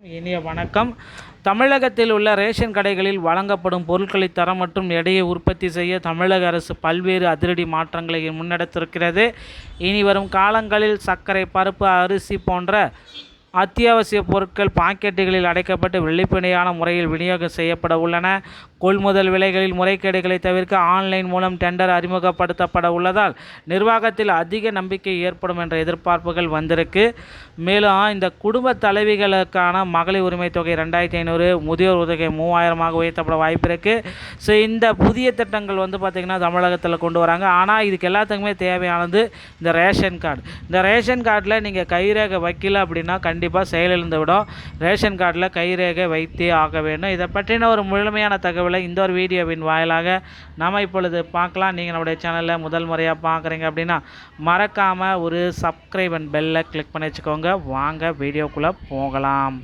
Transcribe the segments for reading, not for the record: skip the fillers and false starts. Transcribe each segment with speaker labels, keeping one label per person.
Speaker 1: இனிய வணக்கம். தமிழகத்தில் உள்ள ரேஷன் கடைகளில் வழங்கப்படும் பொருட்களை தரம் மற்றும் எடையை உற்பத்தி செய்ய தமிழக அரசு பல்வேறு அதிரடி மாற்றங்களை முன்னெடுத்திருக்கிறது. இனி வரும் காலங்களில் சர்க்கரை, பருப்பு, அரிசி போன்ற அத்தியாவசிய பொருட்கள் பாக்கெட்டுகளில் அடைக்கப்பட்டு வெளிப்படையான முறையில் விநியோகம் செய்யப்பட உள்ளன. கொள்முதல் விலைகளில் முறைகேடுகளை தவிர்க்க ஆன்லைன் மூலம் டெண்டர் அறிமுகப்படுத்தப்பட உள்ளதால் நிர்வாகத்தில் அதிக நம்பிக்கை ஏற்படும் என்ற எதிர்பார்ப்புகள் வந்திருக்கு. மேலும் இந்த குடும்ப தலைவிகளுக்கான மகளிர் உரிமை தொகை 2500, முதியோர் உதவி 3000 உயர்த்தப்பட வாய்ப்பு இருக்குது. ஸோ இந்த புதிய திட்டங்கள் பார்த்திங்கன்னா தமிழகத்தில் கொண்டு வராங்க. ஆனால் இதுக்கு எல்லாத்துக்குமே தேவையானது இந்த ரேஷன் கார்டு. இந்த ரேஷன் கார்டில் நீங்கள் கைரேகை வைக்கல அப்படின்னா கண்டிப்பாக செயலிழந்து விடும். ரேஷன் கார்டில் கைரேகை வைத்தே ஆக வேண்டும். இதை பற்றின ஒரு முழுமையான தகவலை இந்த ஒரு வீடியோவின் வாயிலாக நாம் இப்பொழுது பார்க்கலாம். நீங்கள் நம்முடைய சேனலில் முதல் முறையாக பார்க்குறீங்க அப்படின்னா மறக்காமல் ஒரு சப்ஸ்கிரைப் அண்ட் பெல்லை கிளிக் பண்ணி வச்சுக்கோங்க. வாங்க வீடியோக்குள்ளே போகலாம்.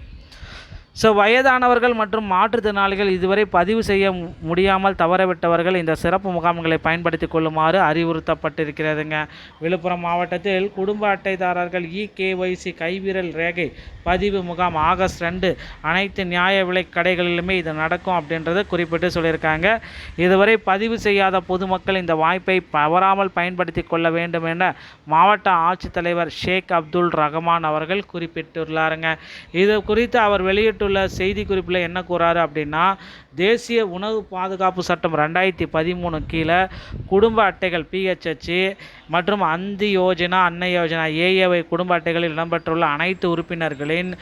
Speaker 1: ஸோ வயதானவர்கள் மற்றும் மாற்றுத்திறனாளிகள் இதுவரை பதிவு செய்ய முடியாமல் தவறவிட்டவர்கள் இந்த சிறப்பு முகாம்களை பயன்படுத்தி கொள்ளுமாறு அறிவுறுத்தப்பட்டிருக்கிறதுங்க. விழுப்புரம் மாவட்டத்தில் குடும்ப அட்டைதாரர்கள் இகேஒய்சி கைவிரல் ரேகை பதிவு முகாம் ஆகஸ்ட் 2 அனைத்து நியாய விலை கடைகளிலுமே இது நடக்கும் அப்படின்றத குறிப்பிட்டு சொல்லியிருக்காங்க. இதுவரை பதிவு செய்யாத பொதுமக்கள் இந்த வாய்ப்பை தவறாமல் பயன்படுத்தி கொள்ள வேண்டும் என மாவட்ட ஆட்சித்தலைவர் ஷேக் அப்துல் ரஹ்மான் அவர்கள் குறிப்பிட்டுள்ளாருங்க. இது குறித்து அவர் வெளியிட்டுள்ள செய்தி குறிப்பில் என்ன கூறாரு அப்படின்னா, தேசிய உணவு பாதுகாப்பு சட்டம் 2013 கீழே குடும்ப அட்டைகள் PHH மற்றும் அந்தி யோஜனா, அன்ன யோஜனா AAY குடும்ப அட்டைகளில் இடம்பெற்றுள்ள அனைத்து உறுப்பினர்களின்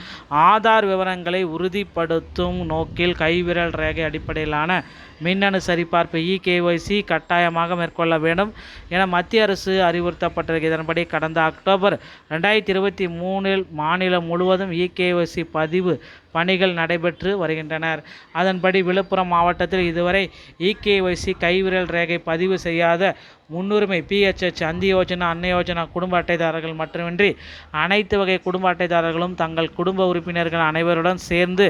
Speaker 1: ஆதார் விவரங்களை உறுதிப்படுத்தும் நோக்கில் கைவிரல் ரேகை அடிப்படையிலான மின்னணு சரிபார்ப்பு இகேஒய்சி கட்டாயமாக மேற்கொள்ள வேண்டும் என மத்திய அரசு அறிவுறுத்தப்பட்டிருக்கு. இதன்படி கடந்த அக்டோபர் 2023 மாநிலம் முழுவதும் இகேஒய்சி பதிவு பணிகள் நடைபெற்று வருகின்றனர். அதன்படி விழுப்புரம் மாவட்டத்தில் இதுவரை இகேஒய்சி கைவிரல் ரேகை பதிவு செய்யாத முன்னுரிமை PHH, அந்தி யோஜனா, அன்ன யோஜனா குடும்ப அட்டைதாரர்கள் மட்டுமின்றி அனைத்து வகை குடும்ப அட்டைதாரர்களும் தங்கள் குடும்ப உறுப்பினர்கள் அனைவருடன் சேர்ந்து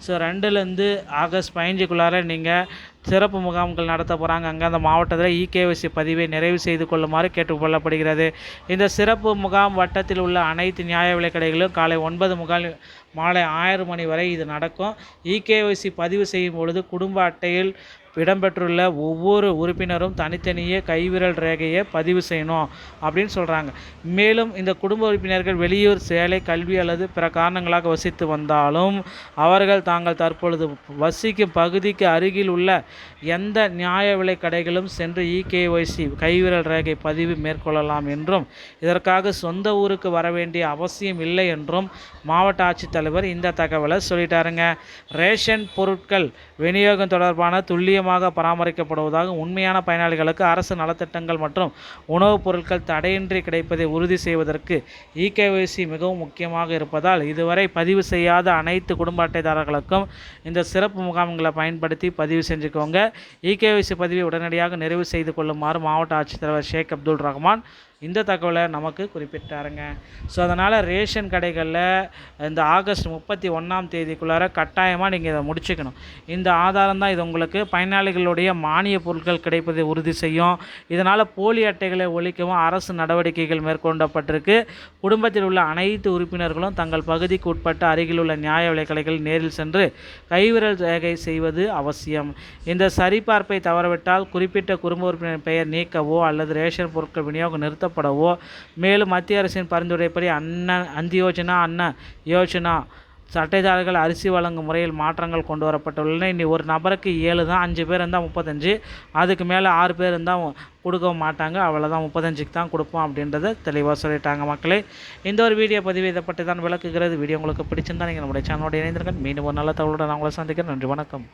Speaker 1: 2லேருந்து ஆகஸ்ட் 15க்குள்ளார நீங்கள் சிறப்பு முகாம்கள் நடத்த போகிறாங்க. அங்கே அந்த மாவட்டத்தில் இகேஒய்சி பதிவை நிறைவு செய்து கொள்ளுமாறு கேட்டுக்கொள்ளப்படுகிறது. இந்த சிறப்பு முகாம் வட்டத்தில் உள்ள அனைத்து நியாய விலை கடைகளிலும் காலை 9 மாலை 6 மணி வரை இது நடக்கும். இகேஒய்சி பதிவு செய்யும் பொழுது குடும்ப அட்டையில் இடம்பெற்றுள்ள ஒவ்வொரு உறுப்பினரும் தனித்தனியே கைவிரல் ரேகையை பதிவு செய்யணும் அப்படின்னு சொல்கிறாங்க. மேலும் இந்த குடும்ப உறுப்பினர்கள் வெளியூர், சேலை, கல்வி அல்லது பிற காரணங்களாக வசித்து வந்தாலும் அவர்கள் தாங்கள் தற்பொழுது வசிக்கும் பகுதிக்கு அருகில் உள்ள எந்த நியாய விலை கடைகளும் சென்று இகேஒய்சி கைவிரல் ரேகை பதிவு மேற்கொள்ளலாம் என்றும் இதற்காக சொந்த ஊருக்கு வர வேண்டிய அவசியம் இல்லை என்றும் மாவட்ட ஆட்சித்தலைவர் இந்த தகவலை சொல்லிட்டாருங்க. ரேஷன் பொருட்கள் விநியோகம் தொடர்பான துல்லியமாக பராமரிக்கப்படுவதாக உண்மையான பயனாளிகளுக்கு அரசு நலத்திட்டங்கள் மற்றும் உணவுப் பொருட்கள் தடையின்றி கிடைப்பதை உறுதி செய்வதற்கு இகேஒய்சி மிகவும் முக்கியமாக இருப்பதால் இதுவரை பதிவு செய்யாத அனைத்து குடும்ப அட்டைதாரர்களுக்கும் இந்த சிறப்பு முகாம்களை பயன்படுத்தி பதிவு செஞ்சுக்கோங்க. இகேஒய்சி பதிவை உடனடியாக நிறைவு செய்து கொள்ளுமாறு மாவட்ட ஆட்சித்தலைவர் ஷேக் அப்துல் ரஹ்மான் இந்த தகவலை நமக்கு குறிப்பிட்டாருங்க. ஸோ அதனால் ரேஷன் கடைகளில் இந்த ஆகஸ்ட் 31 கட்டாயமாக நீங்கள் இதை முடிச்சுக்கணும். இந்த ஆதாரம் தான் இது உங்களுக்கு பயனாளிகளுடைய மானிய பொருட்கள் கிடைப்பதை உறுதி செய்யும். இதனால் போலி அட்டைகளை ஒழிக்கவும் அரசு நடவடிக்கைகள் மேற்கொள்ளப்பட்டிருக்கு. குடும்பத்தில் உள்ள அனைத்து உறுப்பினர்களும் தங்கள் பகுதிக்கு உட்பட்ட அருகில் உள்ள நியாய விலை கடைகளில் நேரில் சென்று கைவிரல் ரேகை செய்வது அவசியம். இந்த சரிபார்ப்பை தவறவிட்டால் குறிப்பிட்ட குடும்ப உறுப்பினர் பெயர் நீக்கவோ அல்லது ரேஷன் பொருட்கள் விநியோகம் நிறுத்தப்படவோ, மேலும் மத்திய அரசின் பரிந்துரைப்படி அந்தி யோஜனா, அன்ன யோஜனா அட்டைதாரர்கள் அரிசி வழங்கும் முறையில் மாற்றங்கள் கொண்டு வரப்பட்டுள்ளன. இனி ஒரு நபருக்கு 7 தான், 5 பேர் இருந்தால் 35, அதுக்கு மேலே 6 பேர் இருந்தால் கொடுக்க மாட்டாங்க. அவ்வளோதான், 35க்கு தான் கொடுப்போம் அப்படின்றத தெளிவாக சொல்லிட்டாங்க. மக்களே, இந்த ஒரு வீடியோ பதிவு இதை பற்றி தான் விளக்குகிறது. வீடியோ உங்களுக்கு பிடிச்சிருந்தா நீங்கள் நம்முடைய சேனலோட இணைந்திருக்கேன். மீண்டும் ஒரு நல்ல தகவலோடு நான் உங்களை சந்திக்கிறேன். நன்றி, வணக்கம்.